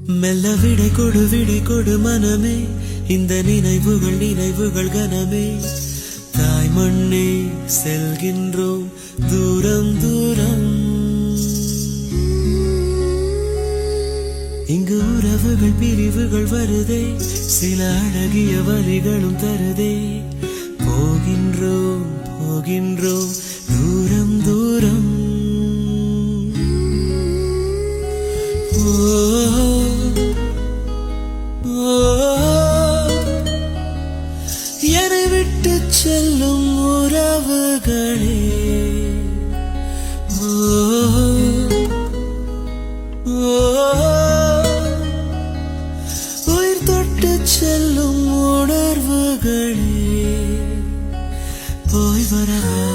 மெல்ல விடை கொடு மனமே, இந்த நினைவுகள் கனமே. தாய் மண்ணே செல்கின்றோம் தூரம் தூரம். இங்கு உறவுகள் பிரிவுகள் வருதே, சில அழகிய வரிகளும் தருதே. போகின்றோம் தூரம் தூரம். என்னை விட்டு செல்லும் உறவுகளே, உயிர் தொட்டு செல்லும் உணர்வுகளே, போய் வரவா